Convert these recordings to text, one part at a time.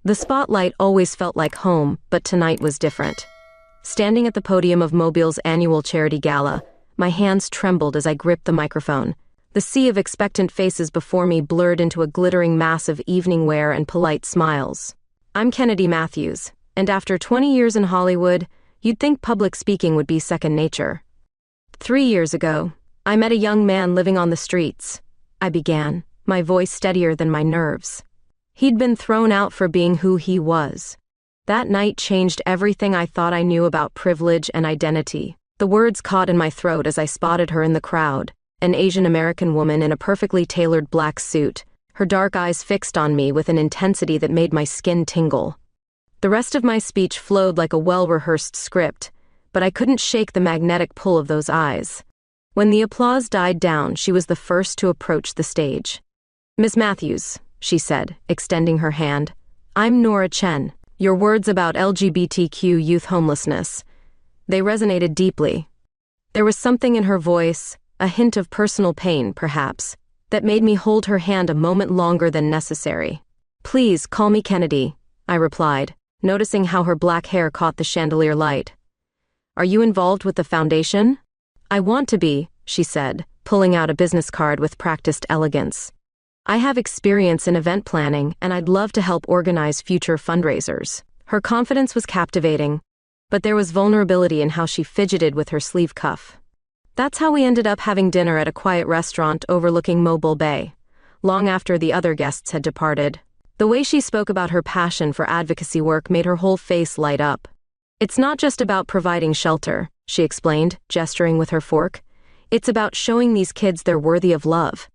The spotlight always felt like home, but tonight was different. Standing at the podium of Mobile's annual charity gala, my hands trembled as I gripped the microphone. The sea of expectant faces before me blurred into a glittering mass of evening wear and polite smiles. I'm Kennedy Matthews, and after 20 years in Hollywood, you'd think public speaking would be second nature. 3 years ago, I met a young man living on the streets. I began, my voice steadier than my nerves. He'd been thrown out for being who he was. That night changed everything I thought I knew about privilege and identity. The words caught in my throat as I spotted her in the crowd, an Asian American woman in a perfectly tailored black suit, her dark eyes fixed on me with an intensity that made my skin tingle. The rest of my speech flowed like a well-rehearsed script, but I couldn't shake the magnetic pull of those eyes. When the applause died down, she was the first to approach the stage. "Miss Matthews," she said, extending her hand, "I'm Nora Chen. Your words about LGBTQ youth homelessness, they resonated deeply." There was something in her voice, a hint of personal pain, perhaps, that made me hold her hand a moment longer than necessary. "Please call me Kennedy," I replied, noticing how her black hair caught the chandelier light. "Are you involved with the foundation?" "I want to be," she said, pulling out a business card with practiced elegance. "I have experience in event planning, and I'd love to help organize future fundraisers." Her confidence was captivating, but there was vulnerability in how she fidgeted with her sleeve cuff. That's how we ended up having dinner at a quiet restaurant overlooking Mobile Bay, long after the other guests had departed. The way she spoke about her passion for advocacy work made her whole face light up. "It's not just about providing shelter," she explained, gesturing with her fork. "It's about showing these kids they're worthy of love."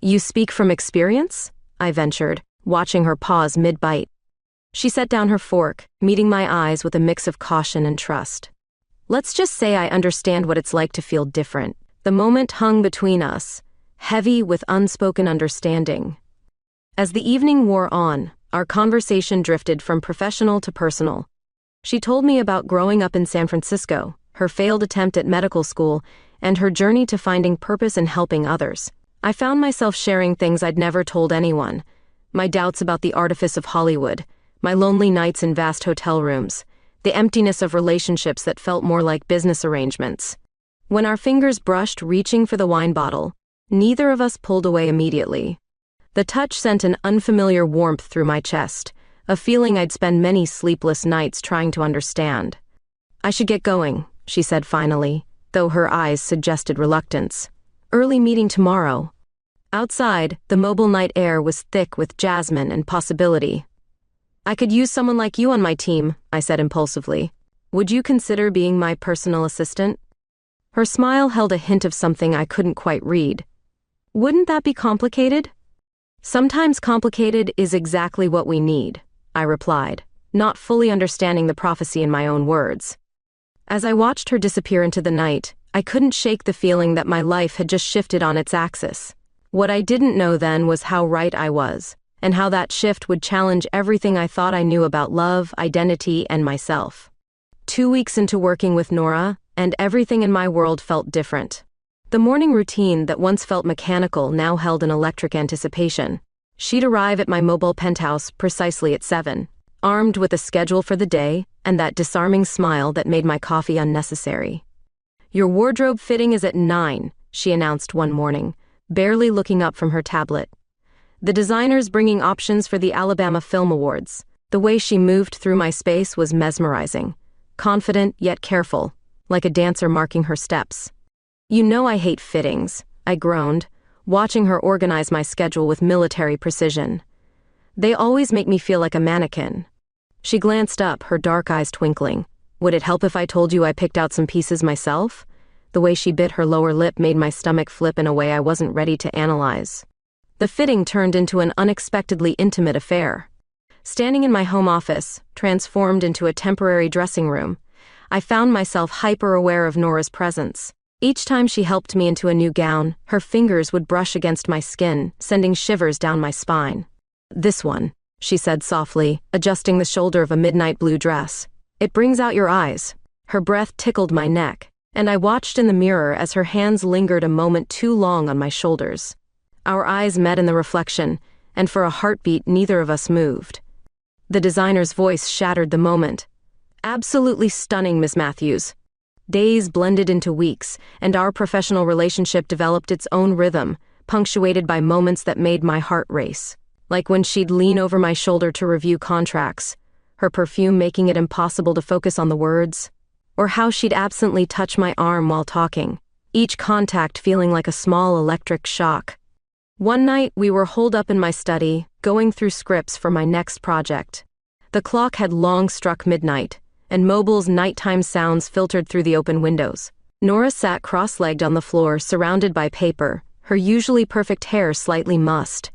"You speak from experience?" I ventured, watching her pause mid-bite. She set down her fork, meeting my eyes with a mix of caution and trust. "Let's just say I understand what it's like to feel different." The moment hung between us, heavy with unspoken understanding. As the evening wore on, our conversation drifted from professional to personal. She told me about growing up in San Francisco, her failed attempt at medical school, and her journey to finding purpose in helping others. I found myself sharing things I'd never told anyone. My doubts about the artifice of Hollywood, my lonely nights in vast hotel rooms, the emptiness of relationships that felt more like business arrangements. When our fingers brushed reaching for the wine bottle, neither of us pulled away immediately. The touch sent an unfamiliar warmth through my chest, a feeling I'd spend many sleepless nights trying to understand. "I should get going," she said finally, though her eyes suggested reluctance. "Early meeting tomorrow." Outside, the Mobile night air was thick with jasmine and possibility. "I could use someone like you on my team," I said impulsively. "Would you consider being my personal assistant?" Her smile held a hint of something I couldn't quite read. "Wouldn't that be complicated?" "Sometimes complicated is exactly what we need," I replied, not fully understanding the prophecy in my own words. As I watched her disappear into the night, I couldn't shake the feeling that my life had just shifted on its axis. What I didn't know then was how right I was, and how that shift would challenge everything I thought I knew about love, identity, and myself. 2 weeks into working with Nora, and everything in my world felt different. The morning routine that once felt mechanical now held an electric anticipation. She'd arrive at my Mobile penthouse precisely at 7, armed with a schedule for the day, and that disarming smile that made my coffee unnecessary. "Your wardrobe fitting is at 9, she announced one morning, barely looking up from her tablet. "The designer's bringing options for the Alabama Film Awards." The way she moved through my space was mesmerizing, confident yet careful, like a dancer marking her steps. "You know I hate fittings," I groaned, watching her organize my schedule with military precision. "They always make me feel like a mannequin." She glanced up, her dark eyes twinkling. "Would it help if I told you I picked out some pieces myself?" The way she bit her lower lip made my stomach flip in a way I wasn't ready to analyze. The fitting turned into an unexpectedly intimate affair. Standing in my home office, transformed into a temporary dressing room, I found myself hyper-aware of Nora's presence. Each time she helped me into a new gown, her fingers would brush against my skin, sending shivers down my spine. "This one," she said softly, adjusting the shoulder of a midnight blue dress. "It brings out your eyes." Her breath tickled my neck, and I watched in the mirror as her hands lingered a moment too long on my shoulders. Our eyes met in the reflection, and for a heartbeat neither of us moved. The designer's voice shattered the moment. Absolutely stunning, Miss Matthews. Days blended into weeks, and our professional relationship developed its own rhythm, punctuated by moments that made my heart race. Like when she'd lean over my shoulder to review contracts, her perfume making it impossible to focus on the words, or how she'd absently touch my arm while talking, each contact feeling like a small electric shock. One night, we were holed up in my study, going through scripts for my next project. The clock had long struck midnight, and Mobile's nighttime sounds filtered through the open windows. Nora sat cross-legged on the floor, surrounded by paper, her usually perfect hair slightly mussed.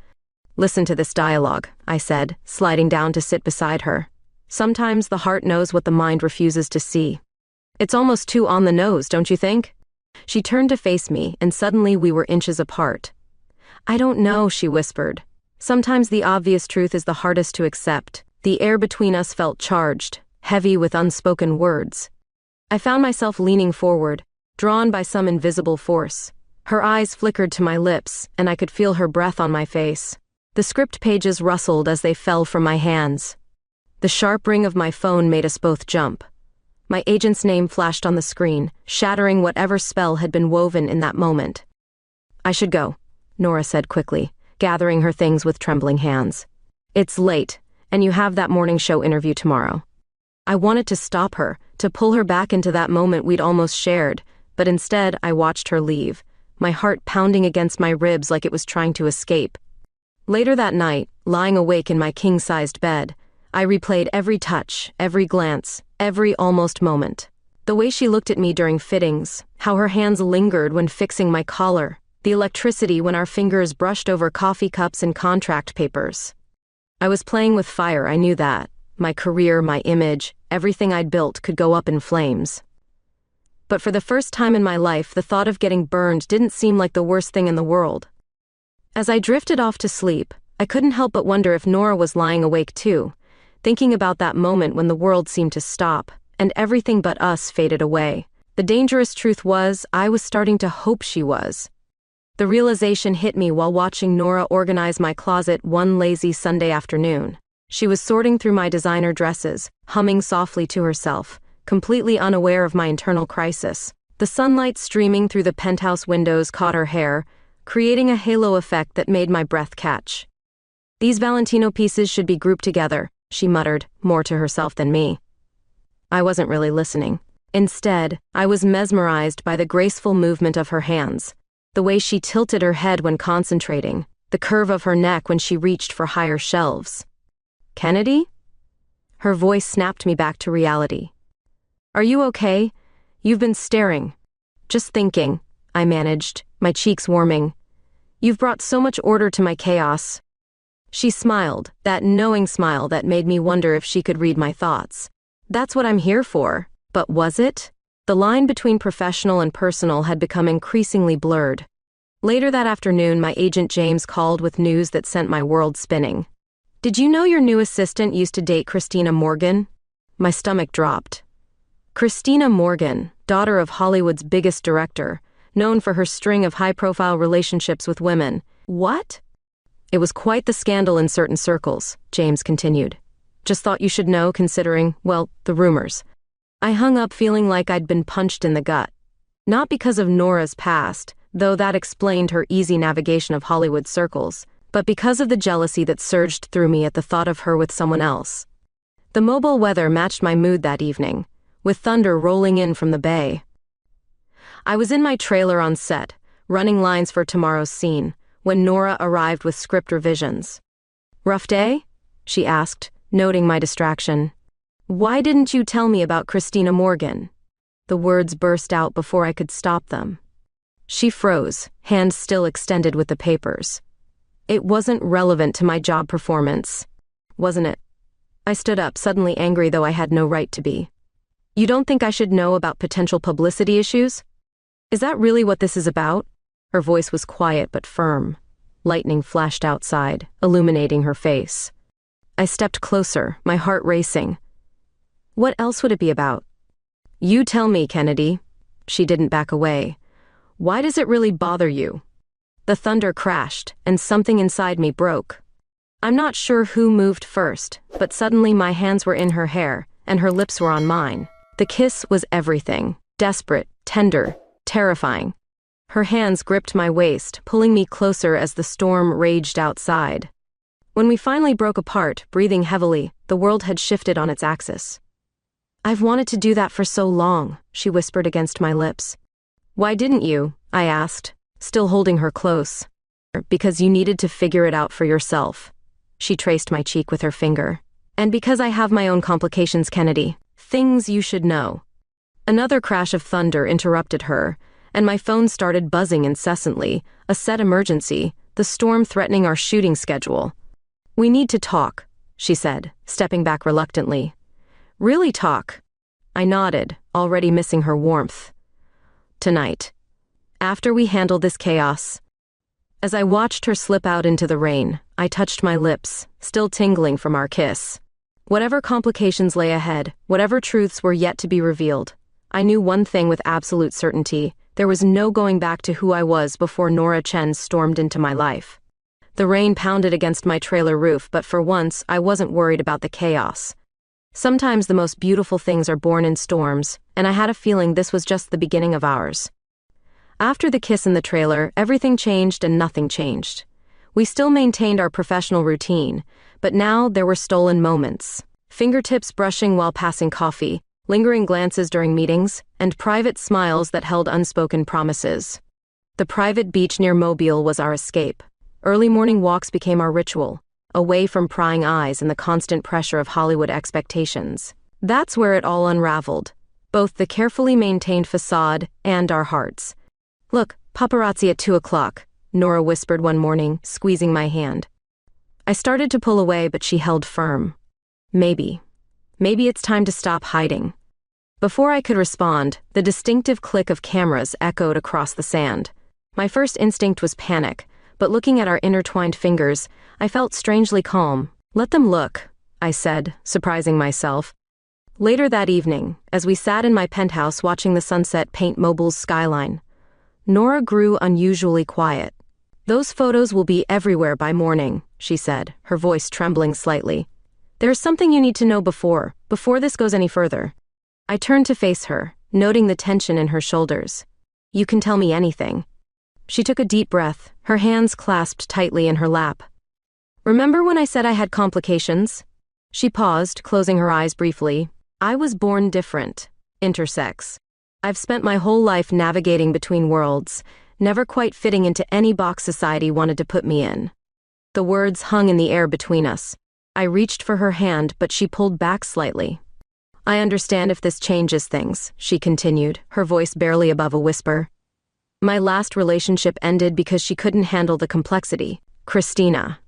"Listen to this dialogue," I said, sliding down to sit beside her. "Sometimes the heart knows what the mind refuses to see. It's almost too on the nose, don't you think?" She turned to face me, and suddenly we were inches apart. "I don't know," she whispered. "Sometimes the obvious truth is the hardest to accept." The air between us felt charged, heavy with unspoken words. I found myself leaning forward, drawn by some invisible force. Her eyes flickered to my lips, and I could feel her breath on my face. The script pages rustled as they fell from my hands. The sharp ring of my phone made us both jump. My agent's name flashed on the screen, shattering whatever spell had been woven in that moment. "I should go," Nora said quickly, gathering her things with trembling hands. "It's late, and you have that morning show interview tomorrow." I wanted to stop her, to pull her back into that moment we'd almost shared, but instead I watched her leave, my heart pounding against my ribs like it was trying to escape. Later that night, lying awake in my king-sized bed, I replayed every touch, every glance, every almost moment. The way she looked at me during fittings, how her hands lingered when fixing my collar, the electricity when our fingers brushed over coffee cups and contract papers. I was playing with fire, I knew that. My career, my image, everything I'd built could go up in flames. But for the first time in my life, the thought of getting burned didn't seem like the worst thing in the world. As I drifted off to sleep, I couldn't help but wonder if Nora was lying awake too, thinking about that moment when the world seemed to stop, and everything but us faded away. The dangerous truth was, I was starting to hope she was. The realization hit me while watching Nora organize my closet one lazy Sunday afternoon. She was sorting through my designer dresses, humming softly to herself, completely unaware of my internal crisis. The sunlight streaming through the penthouse windows caught her hair, creating a halo effect that made my breath catch. "These Valentino pieces should be grouped together," she muttered, more to herself than me. I wasn't really listening. Instead, I was mesmerized by the graceful movement of her hands, the way she tilted her head when concentrating, the curve of her neck when she reached for higher shelves. "Kennedy?" Her voice snapped me back to reality. "Are you okay? You've been staring." "Just thinking," I managed, my cheeks warming. "You've brought so much order to my chaos." She smiled, that knowing smile that made me wonder if she could read my thoughts. "That's what I'm here for." But was it? The line between professional and personal had become increasingly blurred. Later that afternoon, my agent James called with news that sent my world spinning. "Did you know your new assistant used to date Christina Morgan?" My stomach dropped. Christina Morgan, daughter of Hollywood's biggest director, known for her string of high-profile relationships with women. What? "It was quite the scandal in certain circles," James continued. "Just thought you should know, considering, well, the rumors." I hung up feeling like I'd been punched in the gut. Not because of Nora's past, though that explained her easy navigation of Hollywood circles, but because of the jealousy that surged through me at the thought of her with someone else. The mobile weather matched my mood that evening, with thunder rolling in from the bay. I was in my trailer on set, running lines for tomorrow's scene, when Nora arrived with script revisions. "Rough day?" she asked, noting my distraction. "Why didn't you tell me about Christina Morgan?" The words burst out before I could stop them. She froze, hand still extended with the papers. It wasn't relevant to my job performance, wasn't it? I stood up, suddenly angry though I had no right to be. "You don't think I should know about potential publicity issues? Is that really what this is about?" Her voice was quiet but firm. Lightning flashed outside, illuminating her face. I stepped closer, my heart racing. "What else would it be about?" "You tell me, Kennedy." She didn't back away. "Why does it really bother you?" The thunder crashed, and something inside me broke. I'm not sure who moved first, but suddenly my hands were in her hair, and her lips were on mine. The kiss was everything. Desperate, tender, terrifying. Her hands gripped my waist, pulling me closer as the storm raged outside. When we finally broke apart, breathing heavily, the world had shifted on its axis. "I've wanted to do that for so long," she whispered against my lips. "Why didn't you?" I asked, still holding her close. "Because you needed to figure it out for yourself." She traced my cheek with her finger. "And because I have my own complications, Kennedy. Things you should know." Another crash of thunder interrupted her, and my phone started buzzing incessantly, a set emergency, the storm threatening our shooting schedule. "We need to talk," she said, stepping back reluctantly. "Really talk?" I nodded, already missing her warmth. "Tonight. After we handle this chaos." As I watched her slip out into the rain, I touched my lips, still tingling from our kiss. Whatever complications lay ahead, whatever truths were yet to be revealed, I knew one thing with absolute certainty: there was no going back to who I was before Nora Chen stormed into my life. The rain pounded against my trailer roof, but for once, I wasn't worried about the chaos. Sometimes the most beautiful things are born in storms, and I had a feeling this was just the beginning of ours. After the kiss in the trailer, everything changed and nothing changed. We still maintained our professional routine, but now there were stolen moments. Fingertips brushing while passing coffee, lingering glances during meetings, and private smiles that held unspoken promises. The private beach near Mobile was our escape. Early morning walks became our ritual, away from prying eyes and the constant pressure of Hollywood expectations. That's where it all unraveled, both the carefully maintained facade and our hearts. "Look, paparazzi at 2 o'clock, Nora whispered one morning, squeezing my hand. I started to pull away, but she held firm. Maybe it's time to stop hiding." Before I could respond, the distinctive click of cameras echoed across the sand. My first instinct was panic, but looking at our intertwined fingers, I felt strangely calm. "Let them look," I said, surprising myself. Later that evening, as we sat in my penthouse watching the sunset paint Mobile's skyline, Nora grew unusually quiet. "Those photos will be everywhere by morning," she said, her voice trembling slightly. "There's something you need to know before this goes any further." I turned to face her, noting the tension in her shoulders. "You can tell me anything." She took a deep breath, her hands clasped tightly in her lap. "Remember when I said I had complications?" She paused, closing her eyes briefly. "I was born different, intersex. I've spent my whole life navigating between worlds, never quite fitting into any box society wanted to put me in." The words hung in the air between us. I reached for her hand, but she pulled back slightly. "I understand if this changes things," she continued, her voice barely above a whisper. "My last relationship ended because she couldn't handle the complexity. Christina.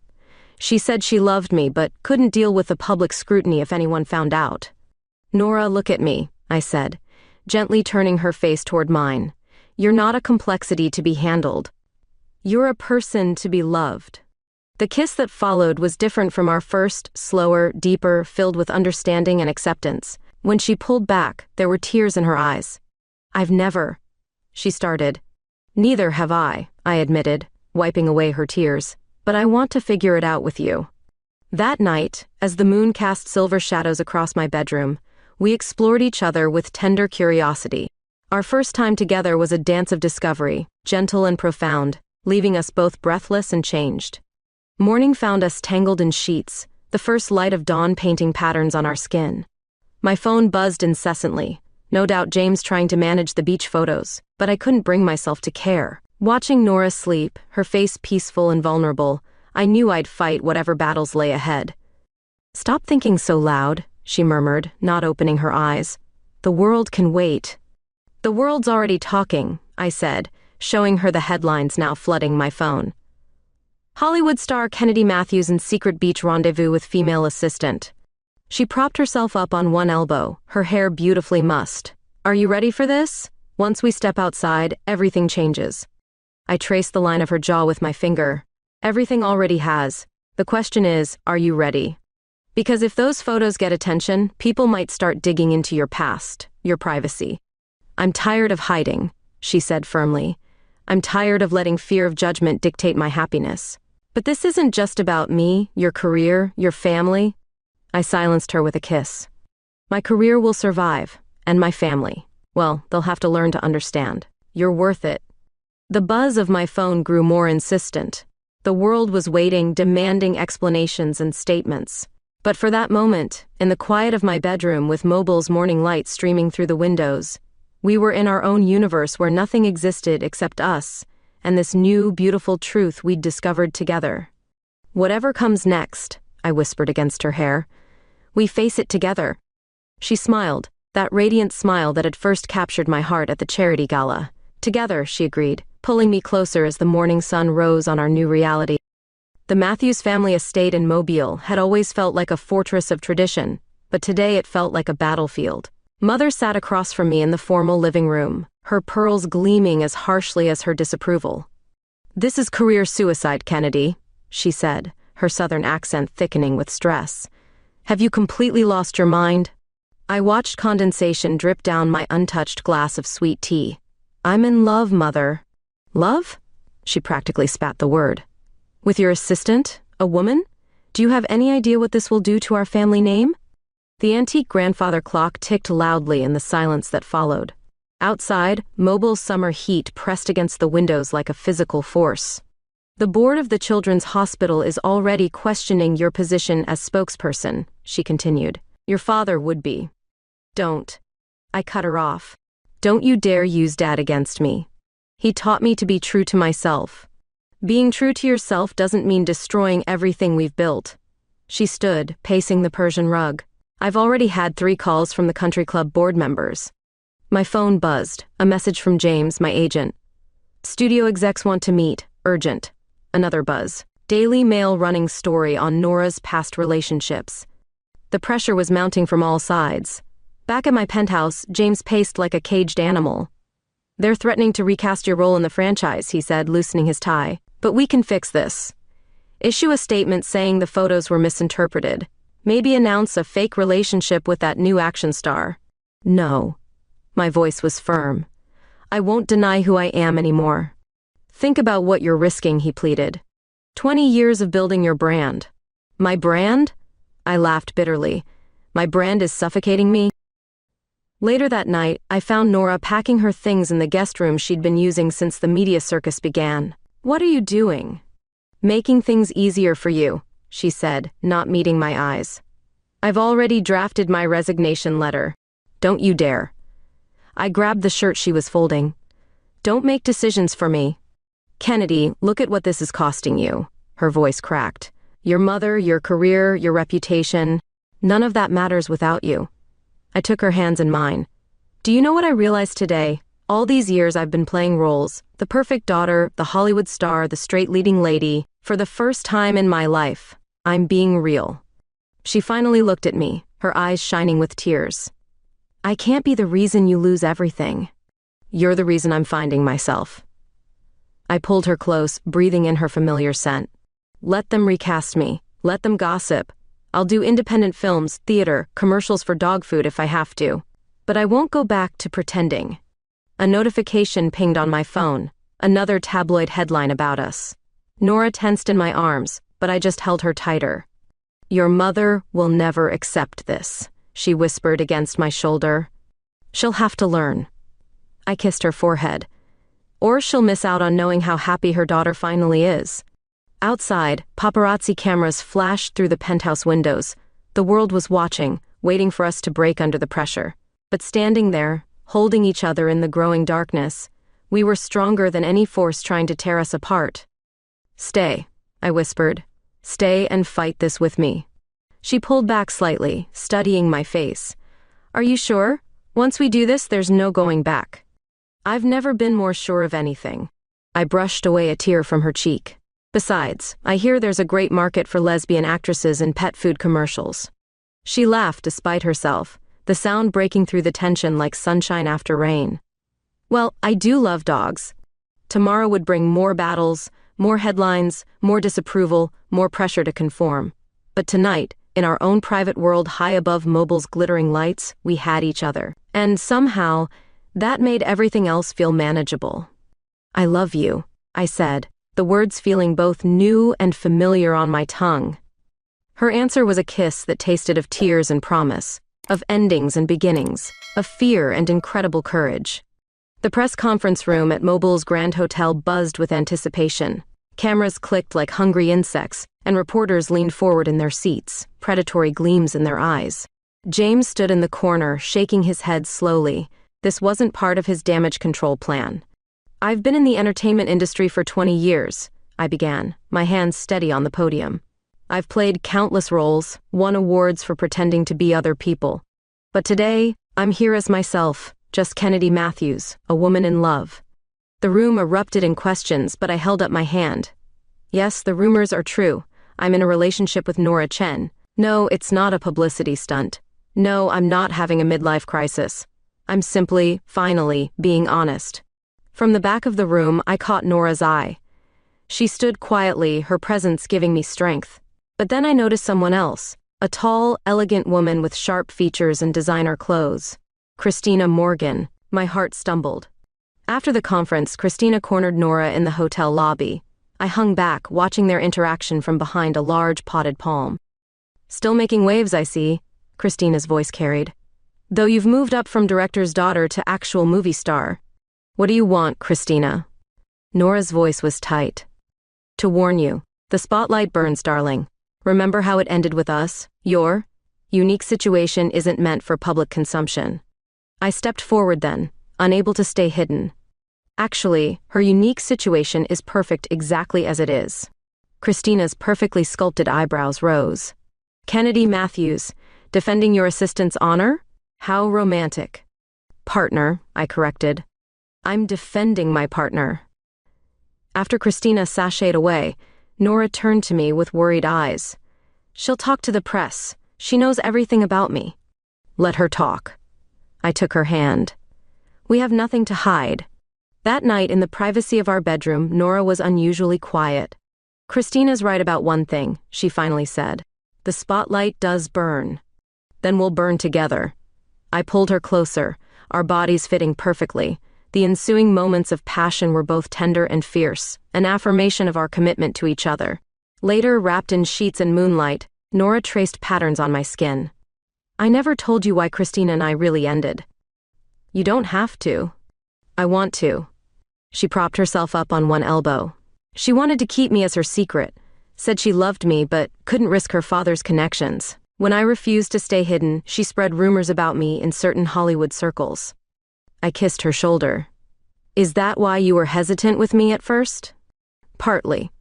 She said she loved me, but couldn't deal with the public scrutiny if anyone found out." "Nora, look at me," I said, gently turning her face toward mine. "You're not a complexity to be handled. You're a person to be loved." The kiss that followed was different from our first, slower, deeper, filled with understanding and acceptance. When she pulled back, there were tears in her eyes. "I've never," she started. "Neither have I admitted, wiping away her tears. "But I want to figure it out with you." That night, as the moon cast silver shadows across my bedroom, we explored each other with tender curiosity. Our first time together was a dance of discovery, gentle and profound, leaving us both breathless and changed. Morning found us tangled in sheets, the first light of dawn painting patterns on our skin. My phone buzzed incessantly, no doubt James trying to manage the beach photos, but I couldn't bring myself to care. Watching Nora sleep, her face peaceful and vulnerable, I knew I'd fight whatever battles lay ahead. "Stop thinking so loud," she murmured, not opening her eyes. "The world can wait." "The world's already talking," I said, showing her the headlines now flooding my phone. Hollywood star Kennedy Matthews in secret beach rendezvous with female assistant. She propped herself up on one elbow, her hair beautifully mussed. "Are you ready for this? Once we step outside, everything changes." I traced the line of her jaw with my finger. "Everything already has. The question is, are you ready? Because if those photos get attention, people might start digging into your past, your privacy." "I'm tired of hiding," she said firmly. "I'm tired of letting fear of judgment dictate my happiness. But this isn't just about me, your career, your family. I silenced her with a kiss. My career will survive, and my family. Well, they'll have to learn to understand. You're worth it. The buzz of my phone grew more insistent. The world was waiting, demanding explanations and statements. But for that moment, in the quiet of my bedroom with Mobile's morning light streaming through the windows, we were in our own universe where nothing existed except us, and this new, beautiful truth we'd discovered together. Whatever comes next, I whispered against her hair, we face it together. She smiled, that radiant smile that had first captured my heart at the charity gala. Together, she agreed, pulling me closer as the morning sun rose on our new reality. The Matthews family estate in Mobile had always felt like a fortress of tradition, but today it felt like a battlefield. Mother sat across from me in the formal living room, her pearls gleaming as harshly as her disapproval. "This is career suicide, Kennedy," she said, her southern accent thickening with stress. "Have you completely lost your mind?" I watched condensation drip down my untouched glass of sweet tea. "I'm in love, Mother." "Love?" She practically spat the word. "With your assistant? A woman? Do you have any idea what this will do to our family name?" The antique grandfather clock ticked loudly in the silence that followed. Outside, Mobile's summer heat pressed against the windows like a physical force. "The board of the children's hospital is already questioning your position as spokesperson," she continued. "Your father would be." "Don't." I cut her off. "Don't you dare use Dad against me. He taught me to be true to myself. Being true to yourself doesn't mean destroying everything we've built." She stood, pacing the Persian rug. "I've already had 3 calls from the country club board members." My phone buzzed, a message from James, my agent. "Studio execs want to meet, urgent." Another buzz. Daily Mail running story on Nora's past relationships. The pressure was mounting from all sides. Back at my penthouse, James paced like a caged animal. "They're threatening to recast your role in the franchise," he said, loosening his tie. "But we can fix this. Issue a statement saying the photos were misinterpreted. Maybe announce a fake relationship with that new action star." "No." My voice was firm. "I won't deny who I am anymore." "Think about what you're risking," he pleaded. 20 years of building your brand." "My brand?" I laughed bitterly. "My brand is suffocating me?" Later that night, I found Nora packing her things in the guest room she'd been using since the media circus began. "What are you doing?" "Making things easier for you," she said, not meeting my eyes. "I've already drafted my resignation letter." "Don't you dare." I grabbed the shirt she was folding. "Don't make decisions for me." "Kennedy, look at what this is costing you." Her voice cracked. "Your mother, your career, your reputation. None of that matters without you." I took her hands in mine. "Do you know what I realized today? All these years I've been playing roles, the perfect daughter, the Hollywood star, the straight leading lady. For the first time in my life, I'm being real." She finally looked at me, her eyes shining with tears. "I can't be the reason you lose everything. You're the reason I'm finding myself." I pulled her close, breathing in her familiar scent. "Let them recast me. Let them gossip. I'll do independent films, theater, commercials for dog food if I have to. But I won't go back to pretending." A notification pinged on my phone. Another tabloid headline about us. Nora tensed in my arms, but I just held her tighter. "Your mother will never accept this," she whispered against my shoulder. "She'll have to learn." I kissed her forehead. "Or she'll miss out on knowing how happy her daughter finally is." Outside, paparazzi cameras flashed through the penthouse windows. The world was watching, waiting for us to break under the pressure. But standing there, holding each other in the growing darkness, we were stronger than any force trying to tear us apart. "Stay," I whispered. "Stay and fight this with me." She pulled back slightly, studying my face. "Are you sure? Once we do this, there's no going back." "I've never been more sure of anything." I brushed away a tear from her cheek. "Besides, I hear there's a great market for lesbian actresses in pet food commercials." She laughed despite herself, the sound breaking through the tension like sunshine after rain. "Well, I do love dogs." Tomorrow would bring more battles, more headlines, more disapproval, more pressure to conform. But tonight, in our own private world high above Mobile's glittering lights, we had each other. And somehow, that made everything else feel manageable. "I love you," I said, the words feeling both new and familiar on my tongue. Her answer was a kiss that tasted of tears and promise, of endings and beginnings, of fear and incredible courage. The press conference room at Mobile's Grand Hotel buzzed with anticipation. Cameras clicked like hungry insects, and reporters leaned forward in their seats, predatory gleams in their eyes. James stood in the corner, shaking his head slowly. This wasn't part of his damage control plan. "I've been in the entertainment industry for 20 years, I began, my hands steady on the podium. I've played countless roles, won awards for pretending to be other people. But today, I'm here as myself, just Kennedy Matthews, a woman in love." The room erupted in questions, but I held up my hand. "Yes, the rumors are true. I'm in a relationship with Nora Chen. No, it's not a publicity stunt. No, I'm not having a midlife crisis. I'm simply, finally, being honest." From the back of the room, I caught Nora's eye. She stood quietly, her presence giving me strength. But then I noticed someone else, a tall, elegant woman with sharp features and designer clothes. Christina Morgan. My heart stumbled. After the conference, Christina cornered Nora in the hotel lobby. I hung back, watching their interaction from behind a large potted palm. "Still making waves, I see," Christina's voice carried. "Though you've moved up from director's daughter to actual movie star. What do you want, Christina?" Nora's voice was tight. "To warn you, the spotlight burns, darling. Remember how it ended with us? Your unique situation isn't meant for public consumption." I stepped forward then, unable to stay hidden. "Actually, her unique situation is perfect exactly as it is." Christina's perfectly sculpted eyebrows rose. "Kennedy Matthews, defending your assistant's honor? How romantic." "Partner," I corrected. "I'm defending my partner." After Christina sashayed away, Nora turned to me with worried eyes. "She'll talk to the press. She knows everything about me." "Let her talk." I took her hand. "We have nothing to hide." That night, in the privacy of our bedroom, Nora was unusually quiet. "Christina's right about one thing," she finally said. "The spotlight does burn. Then we'll burn together." I pulled her closer, our bodies fitting perfectly. The ensuing moments of passion were both tender and fierce, an affirmation of our commitment to each other. Later, wrapped in sheets and moonlight, Nora traced patterns on my skin. "I never told you why Christina and I really ended." "You don't have to." "I want to." She propped herself up on one elbow. "She wanted to keep me as her secret, said she loved me but couldn't risk her father's connections. When I refused to stay hidden, she spread rumors about me in certain Hollywood circles." I kissed her shoulder. "Is that why you were hesitant with me at first?" "Partly.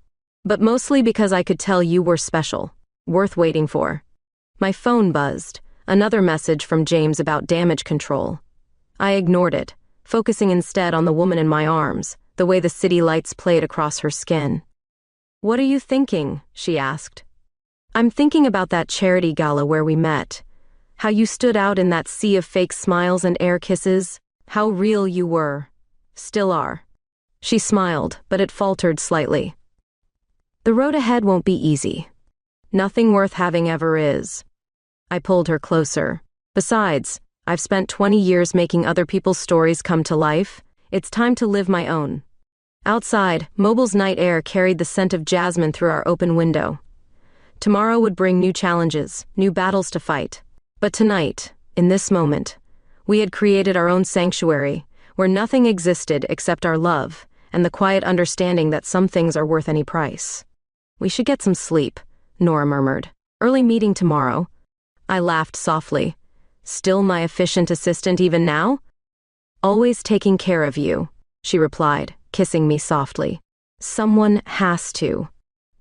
But mostly because I could tell you were special, worth waiting for." My phone buzzed, another message from James about damage control. I ignored it, focusing instead on the woman in my arms, the way the city lights played across her skin. "What are you thinking?" she asked. "I'm thinking about that charity gala where we met. How you stood out in that sea of fake smiles and air kisses. How real you were. Still are." She smiled, but it faltered slightly. "The road ahead won't be easy. Nothing worth having ever is." I pulled her closer. "Besides, I've spent 20 years making other people's stories come to life. It's time to live my own." Outside, Mobile's night air carried the scent of jasmine through our open window. Tomorrow would bring new challenges, new battles to fight. But tonight, in this moment, we had created our own sanctuary, where nothing existed except our love, and the quiet understanding that some things are worth any price. "We should get some sleep," Nora murmured. "Early meeting tomorrow." I laughed softly. "Still my efficient assistant even now?" "Always taking care of you," she replied, kissing me softly. "Someone has to."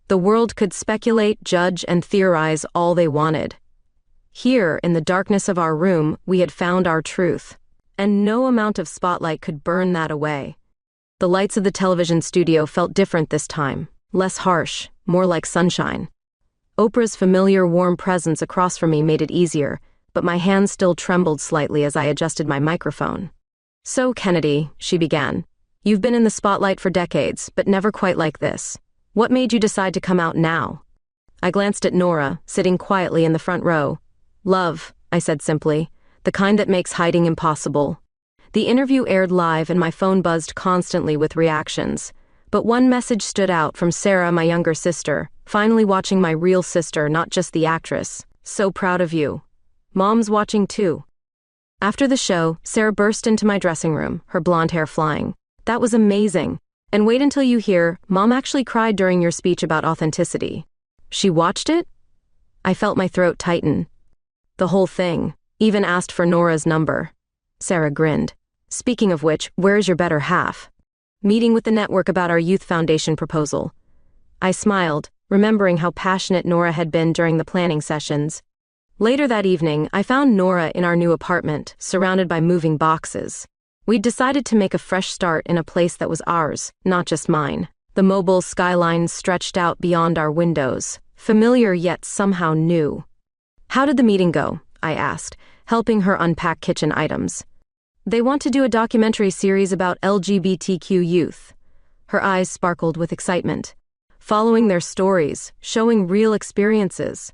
The world could speculate, judge, and theorize all they wanted. Here, in the darkness of our room, we had found our truth, and no amount of spotlight could burn that away. The lights of the television studio felt different this time, less harsh, more like sunshine. Oprah's familiar warm presence across from me made it easier, but my hands still trembled slightly as I adjusted my microphone. "So, Kennedy," she began, "you've been in the spotlight for decades, but never quite like this. What made you decide to come out now?" I glanced at Nora, sitting quietly in the front row. "Love," I said simply, "the kind that makes hiding impossible." The interview aired live and my phone buzzed constantly with reactions. But one message stood out from Sarah, my younger sister, finally watching my real sister, not just the actress. So proud of you. Mom's watching too. After the show, Sarah burst into my dressing room, her blonde hair flying. That was amazing. And wait until you hear, Mom actually cried during your speech about authenticity. She watched it? I felt my throat tighten. The whole thing. Even asked for Nora's number. Sarah grinned. Speaking of which, where's your better half? Meeting with the network about our youth foundation proposal. I smiled, remembering how passionate Nora had been during the planning sessions. Later that evening, I found Nora in our new apartment, surrounded by moving boxes. We'd decided to make a fresh start in a place that was ours, not just mine. The mobile skyline stretched out beyond our windows, familiar yet somehow new. How did the meeting go? I asked, helping her unpack kitchen items. They want to do a documentary series about LGBTQ youth. Her eyes sparkled with excitement. Following their stories, showing real experiences.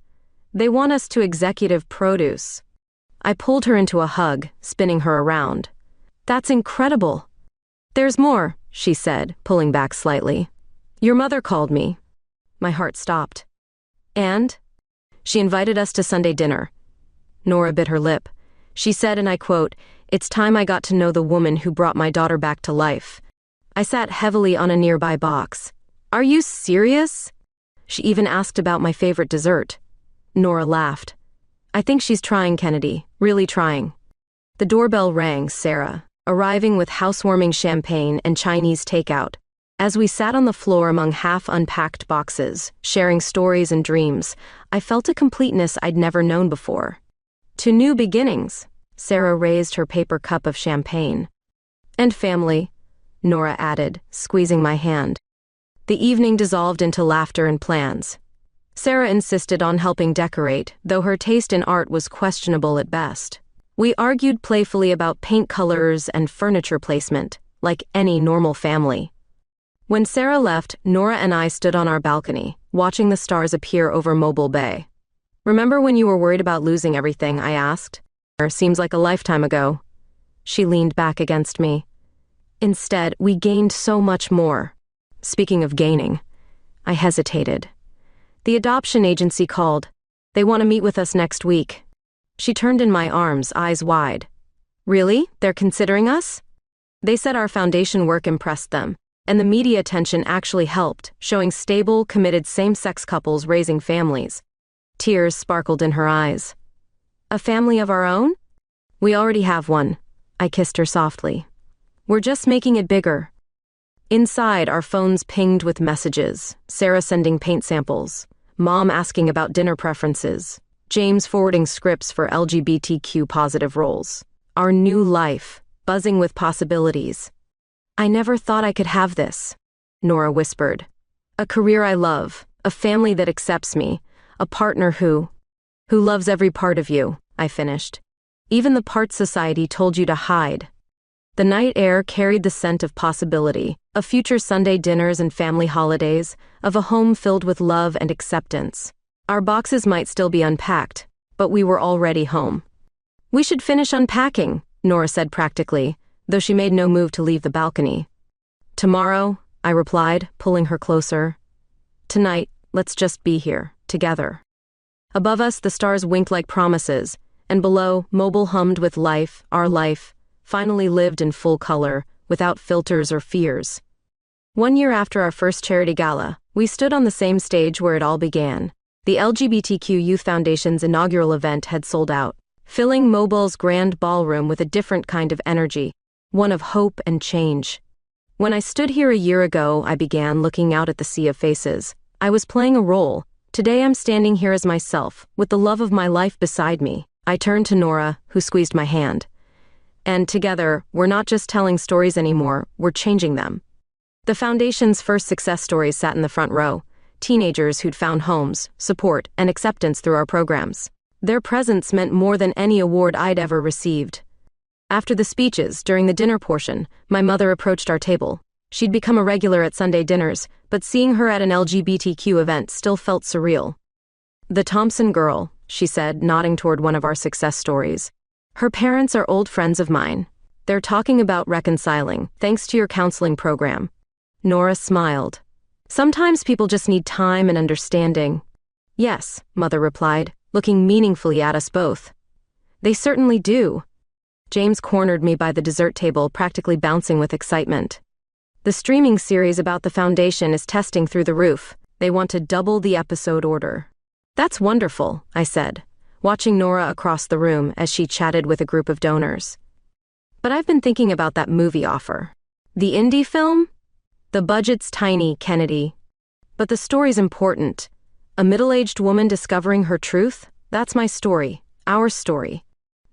They want us to executive produce. I pulled her into a hug, spinning her around. That's incredible. There's more, she said, pulling back slightly. Your mother called me. My heart stopped. And? She invited us to Sunday dinner. Nora bit her lip. She said, and I quote, "It's time I got to know the woman who brought my daughter back to life." I sat heavily on a nearby box. Are you serious? She even asked about my favorite dessert. Nora laughed. I think she's trying, Kennedy, really trying. The doorbell rang, Sarah, arriving with housewarming champagne and Chinese takeout. As we sat on the floor among half-unpacked boxes, sharing stories and dreams, I felt a completeness I'd never known before. To new beginnings, Sarah raised her paper cup of champagne. And family, Nora added, squeezing my hand. The evening dissolved into laughter and plans. Sarah insisted on helping decorate, though her taste in art was questionable at best. We argued playfully about paint colors and furniture placement, like any normal family. When Sarah left, Nora and I stood on our balcony, watching the stars appear over Mobile Bay. Remember when you were worried about losing everything? I asked. Seems like a lifetime ago. She leaned back against me. Instead, we gained so much more. Speaking of gaining, I hesitated. The adoption agency called. They want to meet with us next week. She turned in my arms, eyes wide. Really? They're considering us? They said our foundation work impressed them, and the media attention actually helped, showing stable, committed same-sex couples raising families. Tears sparkled in her eyes. A family of our own? We already have one. I kissed her softly. We're just making it bigger. Inside, our phones pinged with messages, Sarah sending paint samples, Mom asking about dinner preferences, James forwarding scripts for LGBTQ positive roles. Our new life, buzzing with possibilities. I never thought I could have this, Nora whispered. A career I love, a family that accepts me, a partner who loves every part of you, I finished. Even the parts society told you to hide. The night air carried the scent of possibility, of future Sunday dinners and family holidays, of a home filled with love and acceptance. Our boxes might still be unpacked, but we were already home. We should finish unpacking, Nora said practically, though she made no move to leave the balcony. Tomorrow, I replied, pulling her closer. Tonight, let's just be here, together. Above us, the stars winked like promises, and below, Mobile hummed with life, our life, finally lived in full color, without filters or fears. 1 year after our first charity gala, we stood on the same stage where it all began. The LGBTQ Youth Foundation's inaugural event had sold out, filling Mobile's grand ballroom with a different kind of energy, one of hope and change. When I stood here a year ago, I began looking out at the sea of faces. I was playing a role. Today I'm standing here as myself, with the love of my life beside me. I turned to Nora, who squeezed my hand. And together, we're not just telling stories anymore, we're changing them. The Foundation's first success stories sat in the front row, teenagers who'd found homes, support, and acceptance through our programs. Their presence meant more than any award I'd ever received. After the speeches, during the dinner portion, my mother approached our table. She'd become a regular at Sunday dinners, but seeing her at an LGBTQ event still felt surreal. The Thompson girl, she said, nodding toward one of our success stories. Her parents are old friends of mine. They're talking about reconciling, thanks to your counseling program. Nora smiled. Sometimes people just need time and understanding. Yes, Mother replied, looking meaningfully at us both. They certainly do. James cornered me by the dessert table, practically bouncing with excitement. The streaming series about the Foundation is testing through the roof. They want to double the episode order. That's wonderful, I said, watching Nora across the room as she chatted with a group of donors. But I've been thinking about that movie offer. The indie film? The budget's tiny, Kennedy. But the story's important. A middle-aged woman discovering her truth? That's my story, our story.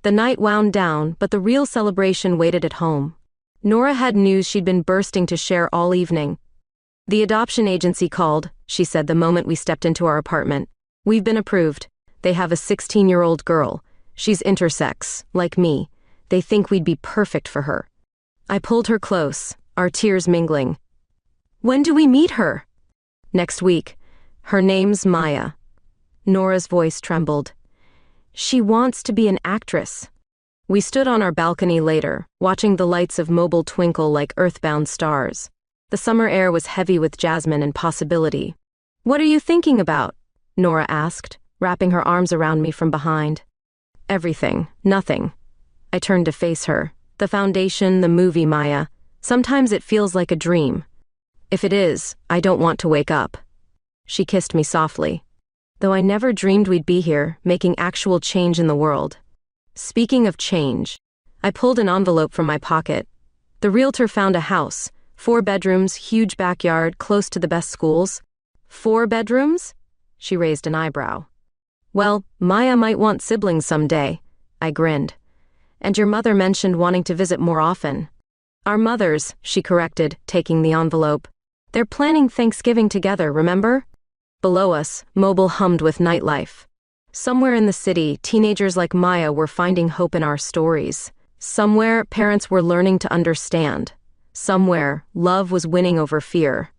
The night wound down, but the real celebration waited at home. Nora had news she'd been bursting to share all evening. The adoption agency called, she said the moment we stepped into our apartment. We've been approved. They have a 16-year-old girl. She's intersex, like me. They think we'd be perfect for her. I pulled her close, our tears mingling. When do we meet her? Next week. Her name's Maya. Nora's voice trembled. She wants to be an actress. We stood on our balcony later, watching the lights of Mobile twinkle like earthbound stars. The summer air was heavy with jasmine and possibility. What are you thinking about? Nora asked, wrapping her arms around me from behind. Everything, nothing. I turned to face her. The Foundation, the movie, Maya. Sometimes it feels like a dream. If it is, I don't want to wake up. She kissed me softly. Though I never dreamed we'd be here, making actual change in the world. Speaking of change, I pulled an envelope from my pocket. The realtor found a house, 4 bedrooms, huge backyard, close to the best schools. 4 bedrooms? She raised an eyebrow. Well, Maya might want siblings someday. I grinned. And your mother mentioned wanting to visit more often. Our mothers, she corrected, taking the envelope. They're planning Thanksgiving together, remember? Below us, Mobile hummed with nightlife. Somewhere in the city, teenagers like Maya were finding hope in our stories. Somewhere, parents were learning to understand. Somewhere, love was winning over fear.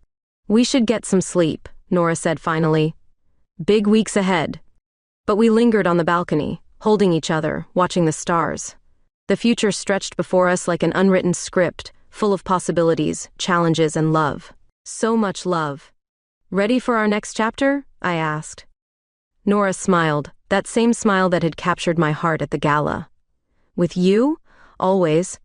We should get some sleep, Nora said finally. Big weeks ahead. But we lingered on the balcony, holding each other, watching the stars. The future stretched before us like an unwritten script, full of possibilities, challenges, and love. So much love. Ready for our next chapter? I asked. Nora smiled, that same smile that had captured my heart at the gala. With you? Always.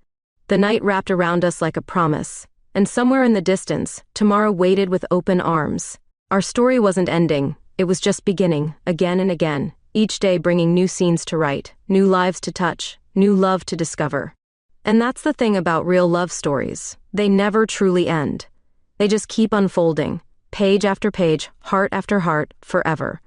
The night wrapped around us like a promise, and somewhere in the distance, tomorrow waited with open arms. Our story wasn't ending, it was just beginning, again and again, each day bringing new scenes to write, new lives to touch, new love to discover. And that's the thing about real love stories. They never truly end. They just keep unfolding, page after page, heart after heart, forever.